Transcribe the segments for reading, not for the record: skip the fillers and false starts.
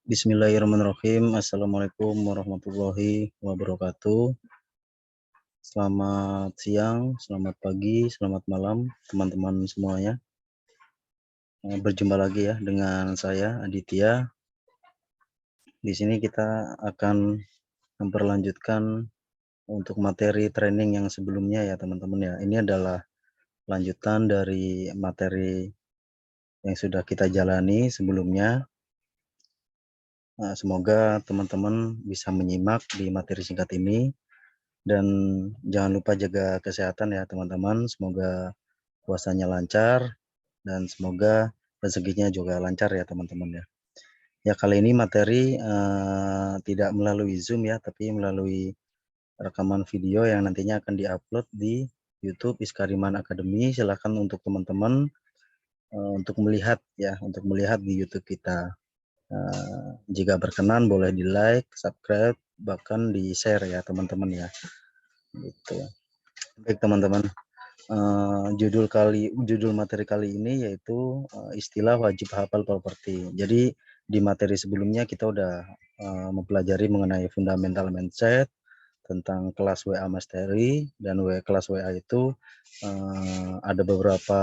Bismillahirrahmanirrahim. Assalamualaikum warahmatullahi wabarakatuh. Selamat siang, selamat pagi, selamat malam teman-teman semuanya. Berjumpa lagi ya dengan saya Aditya. Di sini kita akan memperlanjutkan untuk materi training yang sebelumnya ya teman-teman ya. Ini adalah lanjutan dari materi yang sudah kita jalani sebelumnya. Semoga teman-teman bisa menyimak di materi singkat ini. Dan jangan lupa jaga kesehatan ya teman-teman. Semoga puasanya lancar dan semoga rezekinya juga lancar ya teman-teman ya. Ya kali ini materi tidak melalui Zoom ya, tapi melalui rekaman video yang nantinya akan diupload di YouTube Iskariman Academy. Silakan untuk teman-teman untuk melihat ya, untuk melihat di YouTube kita. Jika berkenan boleh di like, subscribe, bahkan di share ya teman-teman ya. Gitu. Baik teman-teman. Judul materi kali ini yaitu istilah wajib hafal properti. Jadi di materi sebelumnya kita udah mempelajari mengenai fundamental mindset tentang kelas WA Mastery, dan kelas WA itu ada beberapa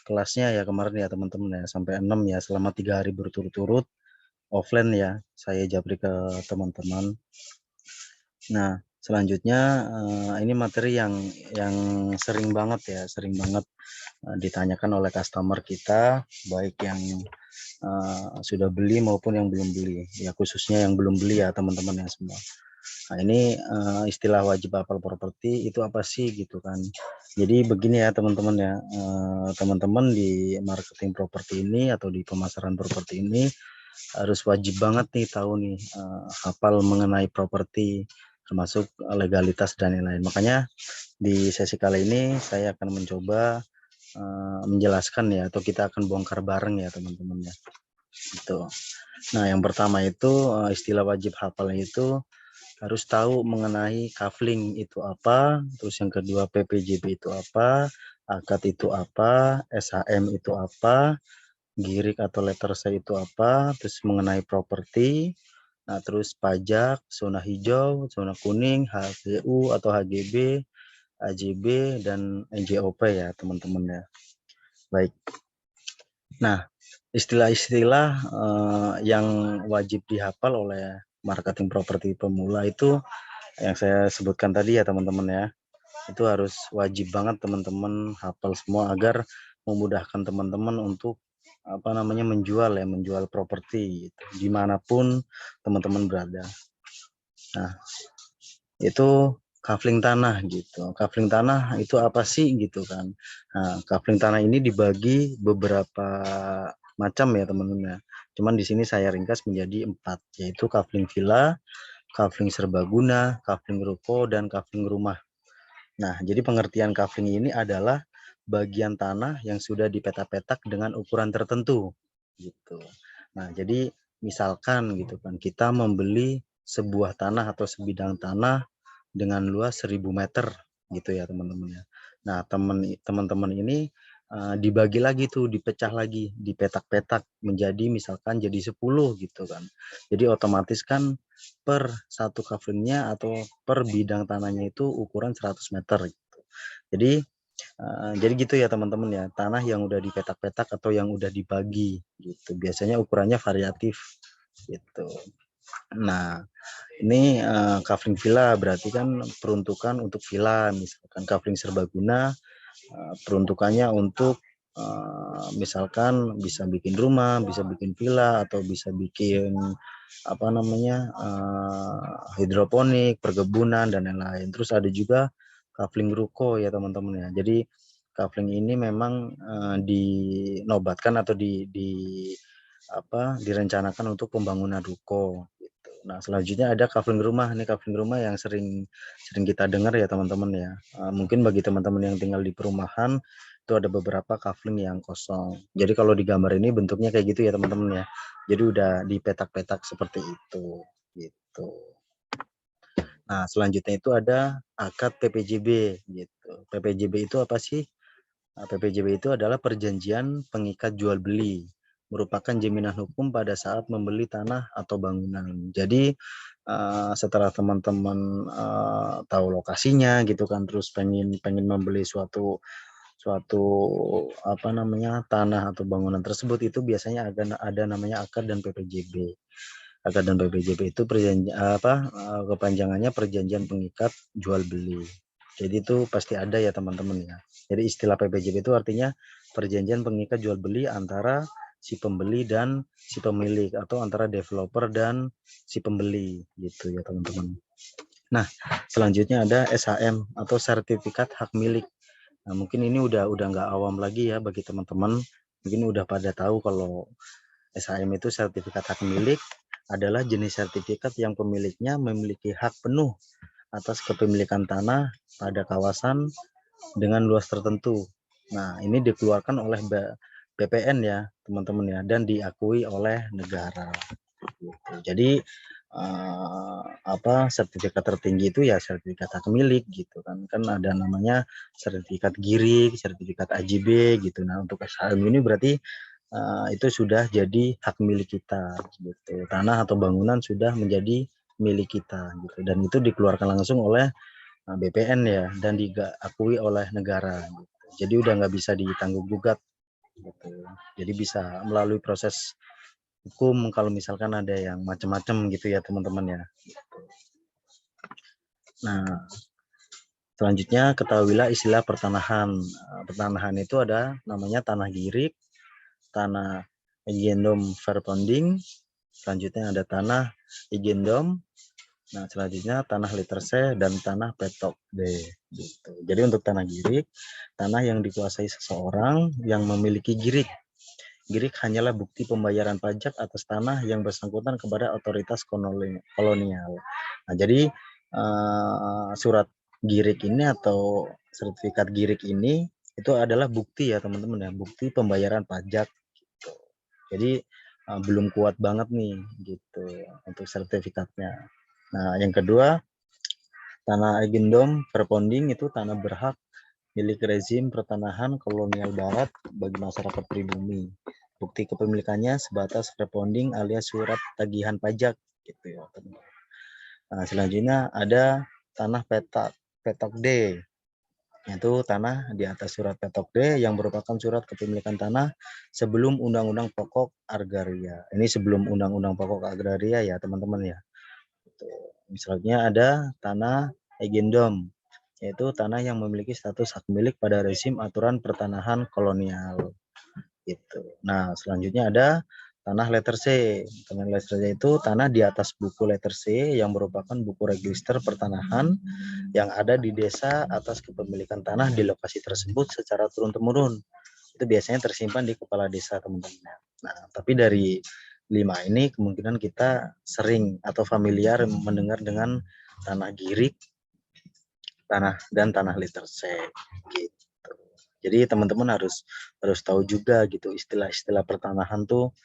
kelasnya ya kemarin ya teman-teman ya, sampai 6 ya, selama 3 hari berturut-turut offline ya saya japri ke teman-teman. Nah, selanjutnya ini materi yang sering banget ditanyakan oleh customer kita, baik yang sudah beli maupun yang belum beli. Ya khususnya yang belum beli ya teman-teman ya semua. Nah, ini istilah wajib hafal properti itu apa sih gitu kan. Jadi begini ya teman-teman ya, teman-teman di marketing properti ini atau di pemasaran properti ini harus wajib banget nih tahu nih hafal mengenai properti, termasuk legalitas dan lain-lain. Makanya di sesi kali ini saya akan mencoba menjelaskan ya, atau kita akan bongkar bareng ya teman-teman ya. Gitu. Nah yang pertama itu istilah wajib hafal itu harus tahu mengenai kafling itu apa, terus yang kedua PPJB itu apa, akad itu apa, SHM itu apa, girik atau letter C itu apa, terus mengenai properti, nah terus pajak, zona hijau, zona kuning, HGU atau HGB, AJB, dan NJOP ya teman-teman ya. Baik. Nah, istilah-istilah yang wajib dihafal oleh marketing properti pemula itu yang saya sebutkan tadi ya teman-teman ya. Itu harus wajib banget teman-teman hafal semua agar memudahkan teman-teman untuk menjual properti gitu, dimanapun teman-teman berada. Nah, itu kafling tanah gitu. Kafling tanah itu apa sih gitu kan. Nah, kafling tanah ini dibagi beberapa macam ya teman-teman ya. Cuman di sini saya ringkas menjadi 4, yaitu kafling villa, kafling serbaguna, kafling ruko, dan kafling rumah. Nah, jadi pengertian kafling ini adalah bagian tanah yang sudah dipetak-petak dengan ukuran tertentu gitu. Nah, jadi misalkan gitu kan kita membeli sebuah tanah atau sebidang tanah dengan luas 1000 meter gitu ya teman-teman ya. Nah, teman-teman ini dibagi lagi tuh, dipecah lagi, dipetak-petak menjadi misalkan jadi 10 gitu kan. Jadi otomatis kan per satu kaflingnya atau per bidang tanahnya itu ukuran 100 meter gitu. Jadi gitu ya teman-teman ya, tanah yang udah dipetak-petak atau yang udah dibagi gitu. Biasanya ukurannya variatif gitu. Nah, ini kafling villa berarti kan peruntukan untuk villa, misalkan kafling serbaguna peruntukannya untuk misalkan bisa bikin rumah, bisa bikin villa, atau bisa bikin hidroponik, perkebunan, dan lain-lain. Terus ada juga kafling ruko ya teman-teman ya. Jadi kafling ini memang dinobatkan atau direncanakan untuk pembangunan ruko gitu. Nah, selanjutnya ada kafling rumah. Ini kafling rumah yang sering kita dengar ya teman-teman ya. Mungkin bagi teman-teman yang tinggal di perumahan itu ada beberapa kafling yang kosong. Jadi kalau di gambar ini bentuknya kayak gitu ya teman-teman ya. Jadi udah dipetak-petak seperti itu gitu. Nah, selanjutnya itu ada akad PPJB gitu. PPJB itu apa sih? PPJB itu adalah perjanjian pengikat jual beli. merupakan jaminan hukum pada saat membeli tanah atau bangunan. Jadi setelah teman-teman tahu lokasinya gitu kan, terus pengen membeli suatu suatu tanah atau bangunan tersebut, itu biasanya ada namanya akad dan PPJB. Akad dan PPJB itu kepanjangannya perjanjian pengikat jual beli. Jadi itu pasti ada ya teman-teman ya. Jadi istilah PPJB itu artinya perjanjian pengikat jual beli antara si pembeli dan si pemilik, atau antara developer dan si pembeli gitu ya teman-teman. Nah, selanjutnya ada SHM atau sertifikat hak milik. Nah, mungkin ini udah nggak awam lagi ya bagi teman-teman. Mungkin udah pada tahu kalau SHM itu sertifikat hak milik adalah jenis sertifikat yang pemiliknya memiliki hak penuh atas kepemilikan tanah pada kawasan dengan luas tertentu. Nah, ini dikeluarkan oleh BPN ya, teman-teman ya, dan diakui oleh negara. Gitu. Jadi sertifikat tertinggi itu ya sertifikat hak milik gitu kan. Kan ada namanya sertifikat GIRIK, sertifikat AJB gitu. Nah, untuk SHM ini berarti itu sudah jadi hak milik kita gitu. Tanah atau bangunan sudah menjadi milik kita gitu, dan itu dikeluarkan langsung oleh BPN ya, dan diakui oleh negara gitu. Jadi udah nggak bisa ditanggung gugat gitu. Jadi bisa melalui proses hukum kalau misalkan ada yang macam-macam gitu ya teman-teman ya. Nah, selanjutnya ketahuilah istilah pertanahan. Pertanahan itu ada namanya tanah girik, tanah Eigendom Verpanding, selanjutnya ada tanah Eigendom, nah selanjutnya tanah liter C dan tanah petok D gitu. Jadi untuk tanah girik, tanah yang dikuasai seseorang yang memiliki girik. Girik hanyalah bukti pembayaran pajak atas tanah yang bersangkutan kepada otoritas kolonial. Nah, jadi surat girik ini atau sertifikat girik ini itu adalah bukti ya teman-teman ya, bukti pembayaran pajak gitu. Jadi belum kuat banget nih gitu untuk sertifikatnya. Nah, yang kedua, tanah Eigendom Verpanding itu tanah berhak milik rezim pertanahan kolonial barat bagi masyarakat pribumi. Bukti kepemilikannya sebatas verpanding alias surat tagihan pajak gitu ya. Nah, selanjutnya ada tanah petok D, yaitu tanah di atas surat petok D yang merupakan surat kepemilikan tanah sebelum Undang-Undang Pokok Agraria. Ini sebelum Undang-Undang Pokok Agraria ya teman-teman ya. Misalnya ada tanah Eigendom, yaitu tanah yang memiliki status hak milik pada rezim aturan pertanahan kolonial. Gitu. Nah, selanjutnya ada tanah letter C. Tanah letter C itu tanah di atas buku letter C yang merupakan buku register pertanahan yang ada di desa atas kepemilikan tanah di lokasi tersebut secara turun-temurun. Itu biasanya tersimpan di kepala desa, teman-teman. Nah, tapi dari 5 ini kemungkinan kita sering atau familiar mendengar dengan tanah girik, tanah liter C gitu. Jadi teman-teman harus tahu juga gitu istilah-istilah pertanahan tuh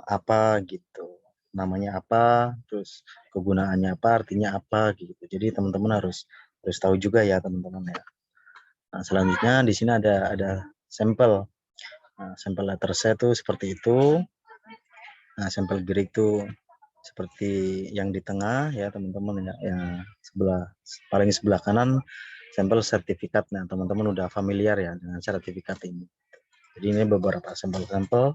apa gitu. Namanya apa, terus kegunaannya apa, artinya apa gitu. Jadi teman-teman harus tahu juga ya teman-teman ya. Nah, selanjutnya di sini ada sampel. Nah, sampel letter C itu seperti itu. Nah, sampel girik itu seperti yang di tengah ya teman-teman ya, yang paling sebelah kanan sampel sertifikat. Nah, teman-teman udah familiar ya dengan sertifikat ini. Jadi ini beberapa sampel-sampel.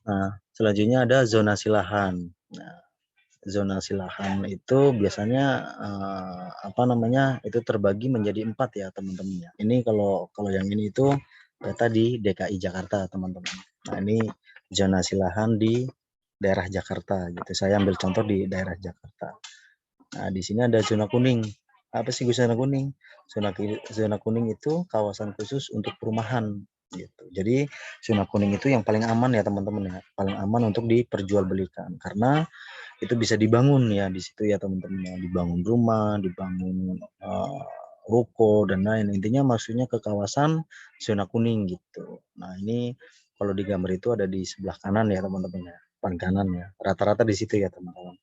Nah, selanjutnya ada zonasi lahan. Nah, zonasi lahan itu biasanya itu terbagi menjadi 4 ya teman-teman ya. Ini kalau yang ini itu data di DKI Jakarta teman-teman. Nah, ini zonasi lahan di daerah Jakarta gitu. Saya ambil contoh di daerah Jakarta. Nah, di sini ada zona kuning. Apa sih zona kuning? Zona kuning itu kawasan khusus untuk perumahan gitu. Jadi zona kuning itu yang paling aman ya teman-teman ya. Paling aman untuk diperjualbelikan karena itu bisa dibangun ya di situ ya teman-teman ya. Dibangun rumah, dibangun ruko dan lain. Intinya maksudnya ke kawasan zona kuning gitu. Nah, ini kalau di gambar itu ada di sebelah kanan ya teman-teman ya. Depan kanan ya. Rata-rata di situ ya teman-teman.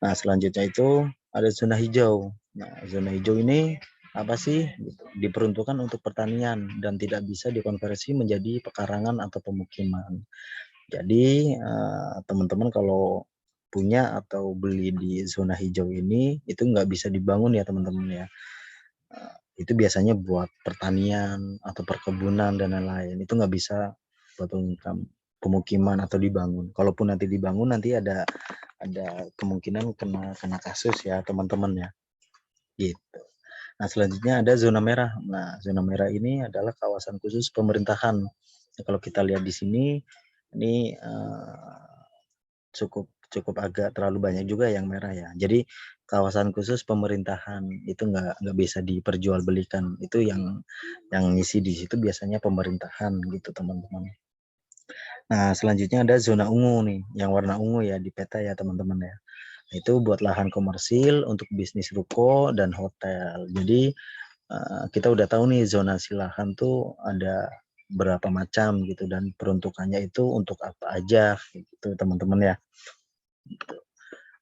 Nah, selanjutnya itu ada zona hijau. Nah, zona hijau ini apa sih gitu, diperuntukkan untuk pertanian dan tidak bisa dikonversi menjadi pekarangan atau pemukiman. Jadi teman-teman kalau punya atau beli di zona hijau ini itu nggak bisa dibangun ya teman-teman ya. Itu biasanya buat pertanian atau perkebunan dan lain-lain. Itu nggak bisa buat pemukiman atau dibangun. Kalaupun nanti dibangun nanti ada kemungkinan kena kasus ya teman-teman ya. Gitu. Nah, selanjutnya ada zona merah. Nah, zona merah ini adalah kawasan khusus pemerintahan. Nah, kalau kita lihat di sini, ini cukup agak terlalu banyak juga yang merah ya. Jadi kawasan khusus pemerintahan itu nggak bisa diperjualbelikan. Itu yang ngisi di situ biasanya pemerintahan gitu teman-teman. Nah, selanjutnya ada zona ungu nih, yang warna ungu ya di peta ya teman-teman ya. Itu buat lahan komersil untuk bisnis ruko dan hotel. Jadi kita udah tahu nih zonasi lahan tuh ada berapa macam gitu dan peruntukannya itu untuk apa aja gitu teman-teman ya.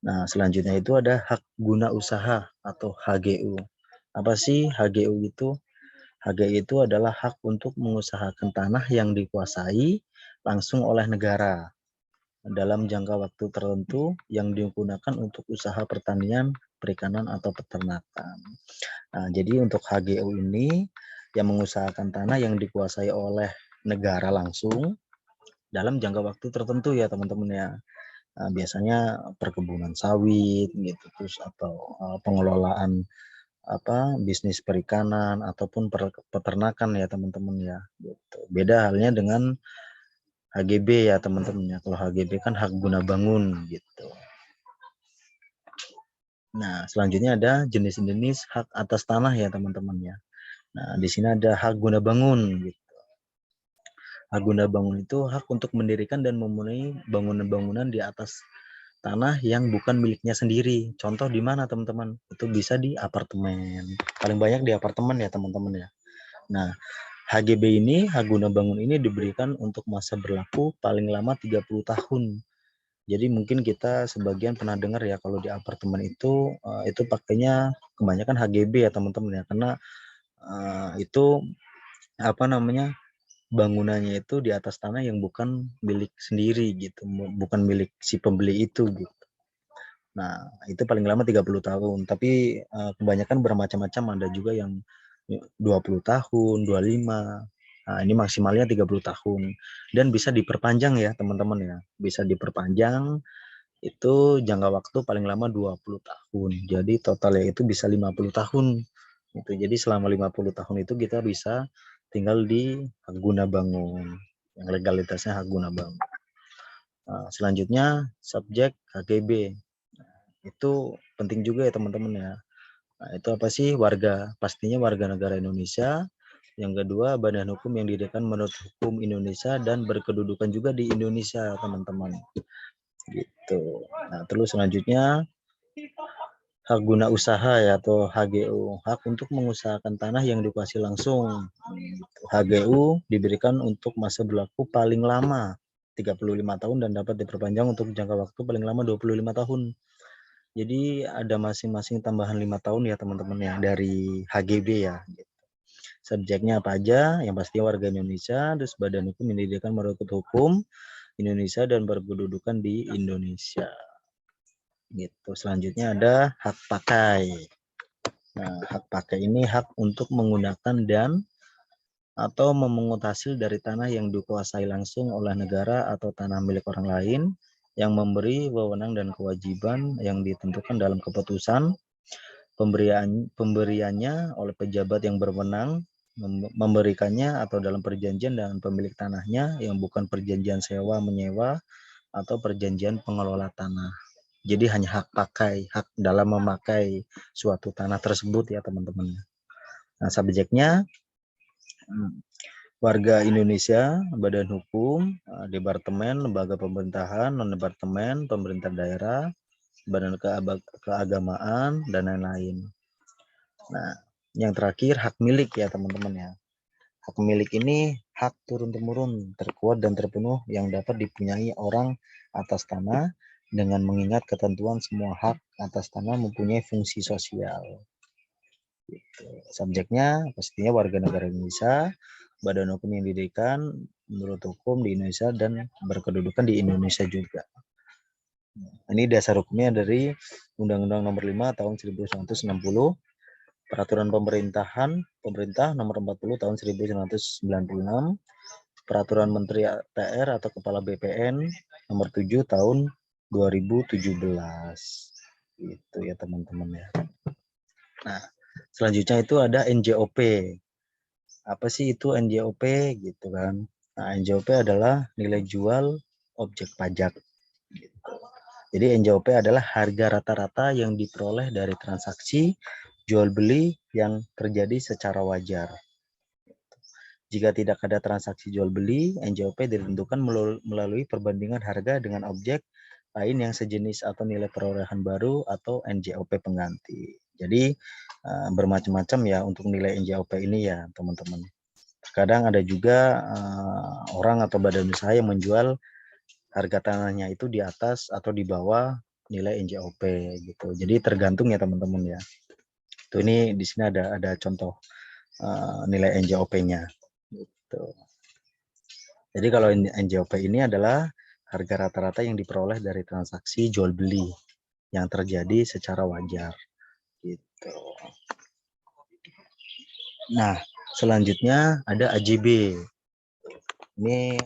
Nah, selanjutnya itu ada hak guna usaha atau HGU. Apa sih HGU itu? HGU itu adalah hak untuk mengusahakan tanah yang dikuasai langsung oleh negara dalam jangka waktu tertentu yang digunakan untuk usaha pertanian, perikanan, atau peternakan. Nah, jadi untuk HGU ini yang mengusahakan tanah yang dikuasai oleh negara langsung dalam jangka waktu tertentu ya teman-teman ya. Biasanya perkebunan sawit gitu terus atau pengelolaan bisnis perikanan ataupun peternakan ya teman-teman ya gitu. Beda halnya dengan HGB ya teman-teman ya. Kalau HGB kan hak guna bangun gitu. Nah, selanjutnya ada jenis-jenis hak atas tanah ya teman-teman ya. Nah, di sini ada hak guna bangun gitu. Hak guna bangun itu hak untuk mendirikan dan memenuhi bangunan-bangunan di atas tanah yang bukan miliknya sendiri. Contoh di mana teman-teman? Itu bisa di apartemen. Paling banyak di apartemen ya teman-teman ya. Nah, HGB ini, hak guna bangun ini diberikan untuk masa berlaku paling lama 30 tahun. Jadi mungkin kita sebagian pernah dengar ya kalau di apartemen itu pakainya kebanyakan HGB ya teman-teman ya. Karena itu apa namanya? Bangunannya itu di atas tanah yang bukan milik sendiri gitu, bukan milik si pembeli itu gitu. Nah, itu paling lama 30 tahun, tapi kebanyakan bermacam-macam, ada juga yang 20 tahun, 25. Nah, ini maksimalnya 30 tahun dan bisa diperpanjang ya, teman-teman ya. Bisa diperpanjang itu jangka waktu paling lama 20 tahun. Jadi totalnya itu bisa 50 tahun. Gitu. Jadi selama 50 tahun itu kita bisa tinggal di hak guna bangun. Yang legalitasnya hak guna bangun. Nah, selanjutnya subjek HGB. Itu penting juga ya teman-teman ya. Nah, itu apa sih? Warga, pastinya warga negara Indonesia. Yang kedua, badan hukum yang didirikan menurut hukum Indonesia dan berkedudukan juga di Indonesia, teman-teman. Gitu. Nah, terus selanjutnya hak guna usaha ya atau HGU, hak untuk mengusahakan tanah yang dikuasai langsung. Gitu. HGU diberikan untuk masa berlaku paling lama 35 tahun dan dapat diperpanjang untuk jangka waktu paling lama 25 tahun. Jadi ada masing-masing tambahan 5 tahun ya teman-teman ya dari HGB ya. Subjeknya apa aja? Yang pasti warga Indonesia, terus badan hukum yang didirikan menurut hukum Indonesia dan berkedudukan di Indonesia. Gitu. Selanjutnya ada hak pakai. Nah, hak pakai ini hak untuk menggunakan dan atau memungut hasil dari tanah yang dikuasai langsung oleh negara atau tanah milik orang lain yang memberi wewenang dan kewajiban yang ditentukan dalam keputusan pemberiannya oleh pejabat yang berwenang memberikannya atau dalam perjanjian dengan pemilik tanahnya yang bukan perjanjian sewa menyewa atau perjanjian pengelola tanah. Jadi hanya hak pakai, hak dalam memakai suatu tanah tersebut ya teman-teman. Nah, subjeknya warga Indonesia, badan hukum, departemen, lembaga pemerintahan, non-departemen, pemerintah daerah, badan keagamaan, dan lain-lain. Nah, yang terakhir hak milik ya teman-teman ya. Hak milik ini hak turun-temurun terkuat dan terpenuh yang dapat dipunyai orang atas tanah dengan mengingat ketentuan semua hak atas tanah mempunyai fungsi sosial. Gitu. Subjeknya pastinya warga negara Indonesia, badan hukum yang didirikan menurut hukum di Indonesia dan berkedudukan di Indonesia juga. Ini dasar hukumnya dari Undang-Undang Nomor 5 Tahun 1960, Peraturan Pemerintah Nomor 40 Tahun 1996, Peraturan Menteri ATR atau Kepala BPN Nomor 7 Tahun 2017. Gitu ya teman-teman ya. Nah, selanjutnya itu ada NJOP. Apa sih itu NJOP gitu kan? Nah, NJOP adalah nilai jual objek pajak. Gitu. Jadi NJOP adalah harga rata-rata yang diperoleh dari transaksi jual beli yang terjadi secara wajar. Jika tidak ada transaksi jual beli, NJOP ditentukan melalui perbandingan harga dengan objek lain yang sejenis atau nilai perolehan baru atau NJOP pengganti. Jadi bermacam-macam ya untuk nilai NJOP ini ya teman-teman. Terkadang ada juga orang atau badan usaha yang menjual harga tanahnya itu di atas atau di bawah nilai NJOP gitu. Jadi tergantung ya teman-teman ya. Tuh ini di sini ada contoh nilai NJOP-nya. Gitu. Jadi kalau NJOP ini adalah harga rata-rata yang diperoleh dari transaksi jual beli yang terjadi secara wajar. Gitu. Nah, selanjutnya ada AJB. Ini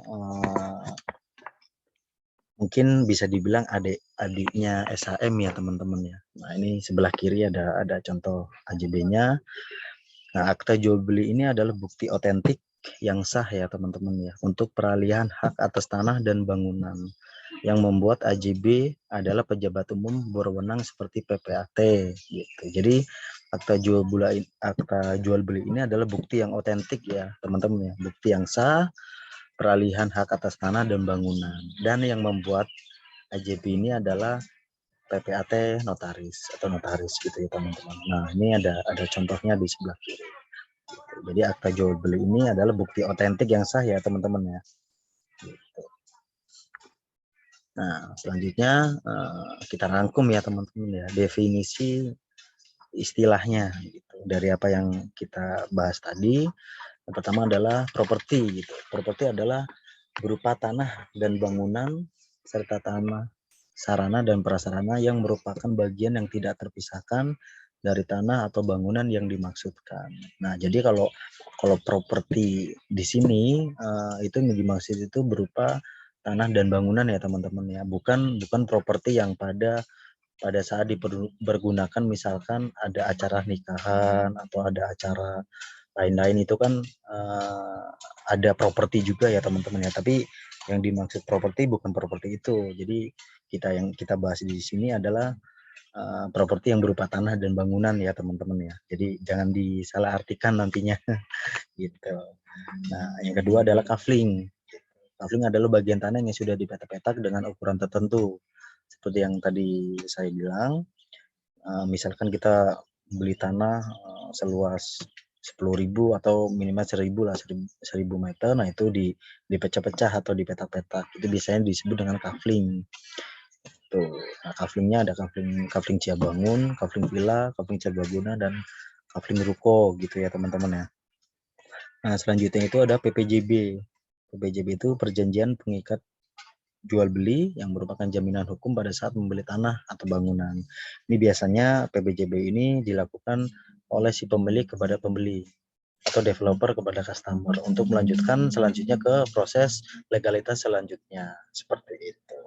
mungkin bisa dibilang adik-adiknya SHM ya teman-teman ya. Nah ini sebelah kiri ada contoh AJB-nya. Nah akta jual beli ini adalah bukti otentik yang sah ya teman-teman ya untuk peralihan hak atas tanah dan bangunan. Yang membuat AJB adalah pejabat umum berwenang seperti PPAT gitu. Jadi akta jual beli ini adalah bukti yang otentik ya teman-teman ya, bukti yang sah peralihan hak atas tanah dan bangunan, dan yang membuat AJB ini adalah PPAT notaris atau notaris gitu ya teman-teman. Nah ini ada contohnya di sebelah kiri. Jadi akta jual beli ini adalah bukti otentik yang sah ya teman-teman ya. Gitu. Nah selanjutnya kita rangkum ya teman-teman ya definisi istilahnya gitu dari apa yang kita bahas tadi. Yang pertama adalah properti gitu. Properti adalah berupa tanah dan bangunan serta tanah, sarana dan prasarana yang merupakan bagian yang tidak terpisahkan dari tanah atau bangunan yang dimaksudkan. Nah, jadi kalau properti di sini itu yang dimaksud itu berupa tanah dan bangunan ya teman-teman ya, bukan properti yang pada saat dipergunakan misalkan ada acara nikahan atau ada acara lain-lain itu kan ada properti juga ya teman-teman ya, tapi yang dimaksud properti bukan properti itu. Jadi yang kita bahas di sini adalah properti yang berupa tanah dan bangunan ya teman-teman ya. Jadi jangan disalahartikan nantinya gitu. Nah, yang kedua adalah kafling. Kafling adalah bagian tanah yang sudah dipetak-petak dengan ukuran tertentu. Seperti yang tadi saya bilang, misalkan kita beli tanah seluas 10.000 atau minimal 1.000 lah, 1.000 meter. Nah itu dipecah-pecah atau dipetak-petak, itu biasanya disebut dengan kafling tuh. Nah kaflingnya ada kafling Ciabangun, kafling villa, kafling Serbaguna, dan kafling ruko gitu ya teman-teman ya. Nah selanjutnya itu ada PPJB. PPJB itu perjanjian pengikat jual beli yang merupakan jaminan hukum pada saat membeli tanah atau bangunan. Ini biasanya PPJB ini dilakukan oleh si pemilik kepada pembeli atau developer kepada customer untuk melanjutkan selanjutnya ke proses legalitas selanjutnya seperti itu.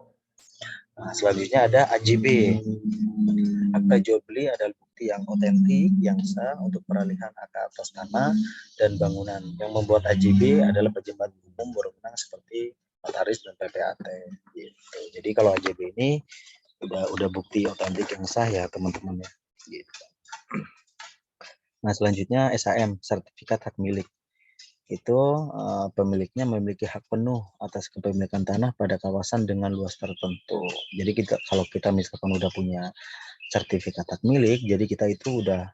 Nah, selanjutnya ada AJB. Akta jual beli adalah bukti yang otentik, yang sah untuk peralihan hak atas tanah dan bangunan. Yang membuat AJB adalah pejabat umum berwenang seperti notaris dan PPAT. Gitu. Jadi kalau AJB ini udah bukti otentik yang sah ya teman-teman ya. Gitu. Nah selanjutnya SHM, sertifikat hak milik. Itu pemiliknya memiliki hak penuh atas kepemilikan tanah pada kawasan dengan luas tertentu. Jadi kalau kita misalkan udah punya sertifikat hak milik, jadi kita itu udah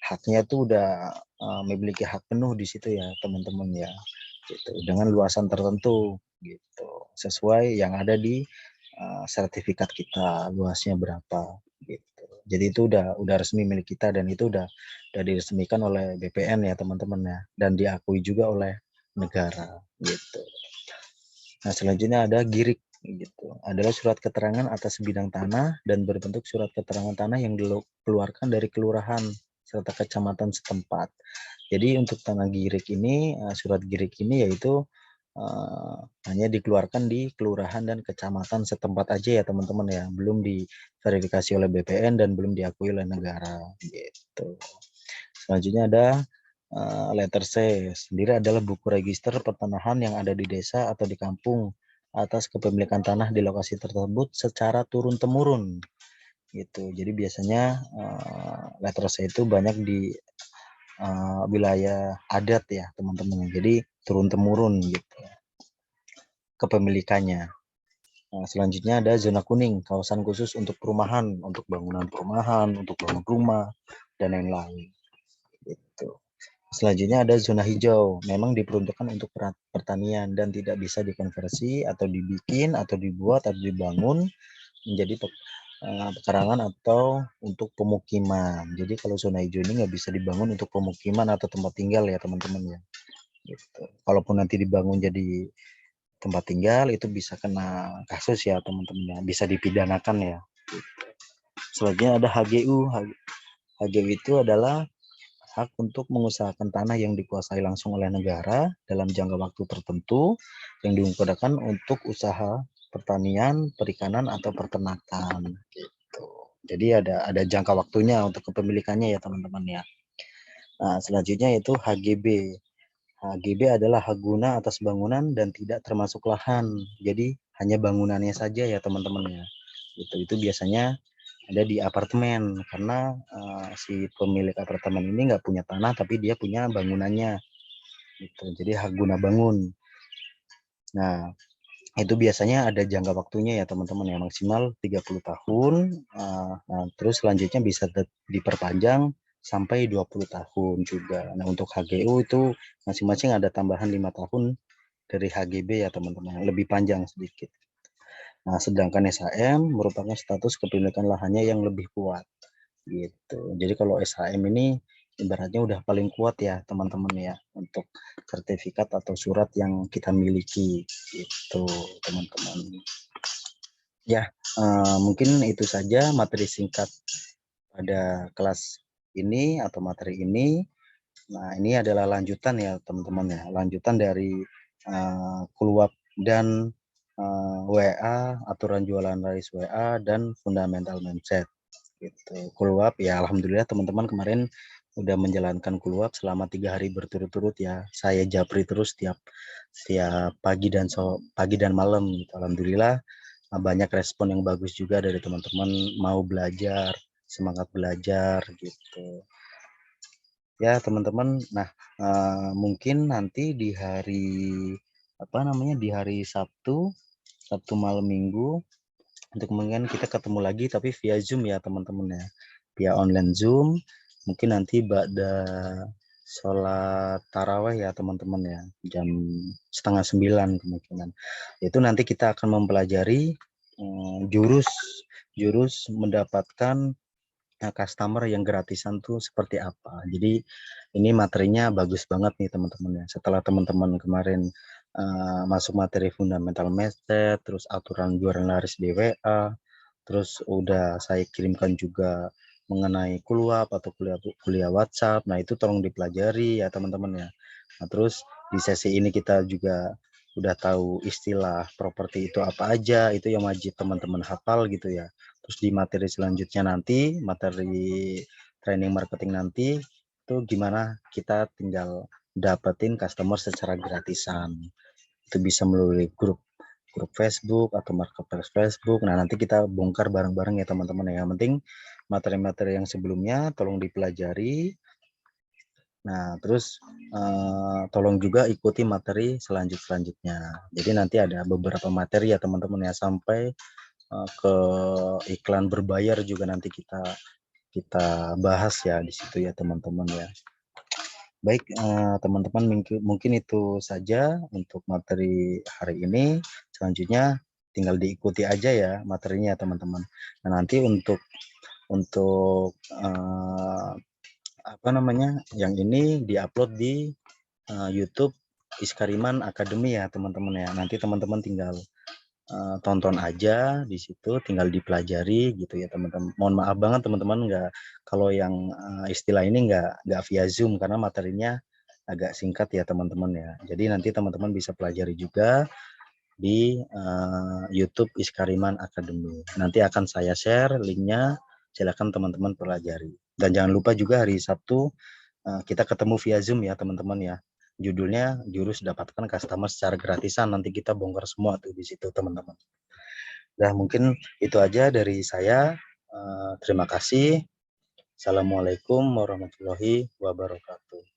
haknya itu udah memiliki hak penuh di situ ya teman-teman ya, gitu, dengan luasan tertentu gitu, sesuai yang ada di sertifikat kita luasnya berapa gitu. Jadi itu udah resmi milik kita dan itu udah diresmikan oleh BPN ya teman-teman ya, dan diakui juga oleh negara gitu. Nah, selanjutnya ada GIRIK gitu. Adalah surat keterangan atas bidang tanah dan berbentuk surat keterangan tanah yang dikeluarkan dari kelurahan serta kecamatan setempat. Jadi untuk tanah GIRIK ini, surat GIRIK ini yaitu hanya dikeluarkan di kelurahan dan kecamatan setempat aja ya teman-teman ya, belum diverifikasi oleh BPN dan belum diakui oleh negara gitu. Selanjutnya ada letter C sendiri adalah buku register pertanahan yang ada di desa atau di kampung atas kepemilikan tanah di lokasi tersebut secara turun-temurun gitu. Jadi biasanya letter C itu banyak di wilayah adat ya teman-teman. Jadi turun-temurun gitu kepemilikannya. Nah, selanjutnya ada zona kuning, kawasan khusus untuk perumahan, untuk bangunan perumahan, untuk bangun rumah dan lain-lain. Gitu. Selanjutnya ada zona hijau, memang diperuntukkan untuk pertanian dan tidak bisa dikonversi atau dibikin atau dibuat atau dibangun menjadi pekarangan atau untuk pemukiman. Jadi kalau zona hijau ini nggak bisa dibangun untuk pemukiman atau tempat tinggal ya teman-teman ya. Gitu. Kalaupun nanti dibangun jadi tempat tinggal itu bisa kena kasus ya teman-teman ya, bisa dipidanakan ya. Selanjutnya ada HGU. HGU itu adalah hak untuk mengusahakan tanah yang dikuasai langsung oleh negara dalam jangka waktu tertentu yang digunakan untuk usaha pertanian, perikanan atau peternakan gitu. Jadi ada jangka waktunya untuk kepemilikannya ya teman-teman ya. Nah, selanjutnya itu HGB. HGB adalah hak guna atas bangunan dan tidak termasuk lahan. Jadi hanya bangunannya saja ya teman-teman ya. Itu biasanya ada di apartemen karena si pemilik apartemen ini nggak punya tanah tapi dia punya bangunannya gitu. Jadi hak guna bangun. Nah, itu biasanya ada jangka waktunya ya teman-teman ya, maksimal 30 tahun. Nah, terus selanjutnya bisa diperpanjang sampai 20 tahun juga. Nah, untuk HGU itu masing-masing ada tambahan 5 tahun dari HGB ya teman-teman, lebih panjang sedikit. Nah, sedangkan SHM merupakan status kepemilikan lahannya yang lebih kuat gitu. Jadi kalau SHM ini ibaratnya udah paling kuat ya teman-teman ya untuk sertifikat atau surat yang kita miliki gitu teman-teman. Ya, mungkin itu saja materi singkat pada kelas ini atau materi ini. Nah, ini adalah lanjutan ya teman-teman ya, lanjutan dari KULWAP dan WA, aturan jualan rice WA dan fundamental mindset gitu. KULWAP ya alhamdulillah teman-teman kemarin udah menjalankan KULWAP selama 3 hari berturut-turut ya. Saya japri terus tiap pagi dan malam gitu. Alhamdulillah banyak respon yang bagus juga dari teman-teman mau belajar, semangat belajar gitu. Ya teman-teman, nah mungkin nanti di hari di hari Sabtu malam Minggu untuk kemudian kita ketemu lagi tapi via Zoom ya teman-teman ya, via online Zoom. Mungkin nanti pada sholat taraweh ya teman-teman ya, jam 8:30 kemungkinan. Itu nanti kita akan mempelajari jurus mendapatkan customer yang gratisan tuh seperti apa. Jadi ini materinya bagus banget nih teman-teman ya. Setelah teman-teman kemarin masuk materi fundamental method, terus aturan jualan laris di WA, terus udah saya kirimkan juga mengenai KULWAP atau kuliah WhatsApp. Nah, itu tolong dipelajari ya teman-teman ya. Nah, terus di sesi ini kita juga udah tahu istilah properti itu apa aja, itu yang wajib teman-teman hafal gitu ya. Terus di materi selanjutnya nanti, materi training marketing nanti, itu gimana kita tinggal dapetin customer secara gratisan. Itu bisa melalui grup Facebook atau marketplace Facebook. Nah, nanti kita bongkar bareng-bareng ya teman-teman ya. Yang penting materi-materi yang sebelumnya tolong dipelajari. Nah, terus tolong juga ikuti materi selanjutnya. Jadi nanti ada beberapa materi ya teman-teman ya, sampai ke iklan berbayar juga nanti kita bahas ya di situ ya teman-teman ya. Baik teman-teman, mungkin itu saja untuk materi hari ini. Selanjutnya tinggal diikuti aja ya materinya teman-teman. Nah, nanti untuk Untuk apa namanya, yang ini diupload di YouTube Iskariman Academy ya teman-teman ya. Nanti teman-teman tinggal tonton aja di situ, tinggal dipelajari gitu ya teman-teman. Mohon maaf banget teman-teman kalau yang istilah ini nggak via Zoom karena materinya agak singkat ya teman-teman ya. Jadi nanti teman-teman bisa pelajari juga di YouTube Iskariman Academy. Nanti akan saya share linknya, silakan teman-teman pelajari. Dan jangan lupa juga hari Sabtu kita ketemu via Zoom ya teman-teman ya. Judulnya Jurus Dapatkan Customer Secara Gratisan. Nanti kita bongkar semua tuh di situ teman-teman. Nah mungkin itu aja dari saya. Terima kasih. Assalamualaikum warahmatullahi wabarakatuh.